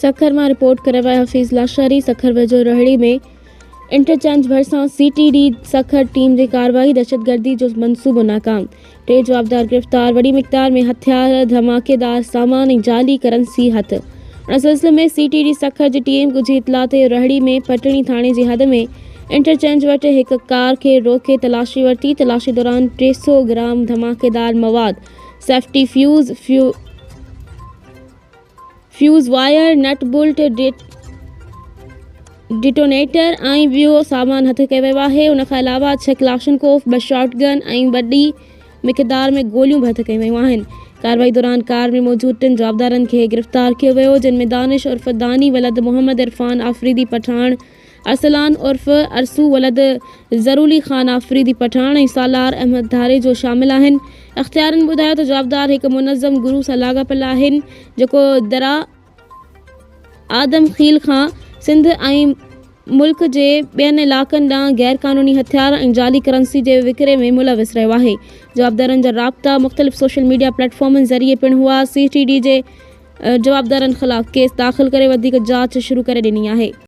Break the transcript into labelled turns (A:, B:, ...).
A: सखर में रिपोर्ट करे विया हफ़ीज़ लाशारी। सखर वेझो रहड़ी में इंटरचेंज भरिसां CTD सखर टीम की कार्रवाई। दहशतगर्दी जो मंसूबो नाकाम, 3 जवाबदार गिरफ्तार। वड़ी मिक़दार में हथियार, धमाकेदार सामान ऐं जाली करंसी हथ। उन सिलसिले में CTD सखर की टीम ॻुझी इतला ते रहड़ी में पटणी थाणे जी हद में इंटरचेंज वटि हिक कार के रोके तलाशी वरिती। तलाशी दौरान 300 ग्राम धमाकेदार मवाद, safety fuse wire, nut bolt, detonator ऐं ॿियो सामान हथ कयो वियो आहे। उन खां अलावा 6 क्लाशनकोफ, 2 शॉटगन ऐं वॾी मिक़दार में गोलियूं भी हथ कयूं वयूं आहिनि। कार्रवाई दौरान कार में मौजूद 3 जवाबदारनि खे गिरफ्तार कियो वियो, जिन में दानिश उर्फ दानी वलद मोहम्मद इरफान आफरीदी पठान, अरसलान उर्फ अरसू वलद ज़रूली खान आफरीदी पठान ऐं सालार अहमद धारे जो शामिल आहिनि। अख़्तियारनि ॿुधायो त जवाबदार हिक मुनज़्ज़म गुरू सां लाॻापियल आहिनि, जेको दरा आदम खील खां सिंध ऐं मुल्क जे ॿियनि इलाक़नि ॾांहुं गैर क़ानूनी हथियार ऐं जाली करंसी जे विकिरे में मुलविस रहियो आहे। जवाबदारनि जा राब्ता मुख़्तलिफ़ सोशल मीडिया प्लेटफॉर्मनि ज़रिए पिणु हुआ। CTD जे जवाबदारनि ख़िलाफ़ केस दाख़िल करे वधीक जांच शुरू करे ॾिनी आहे।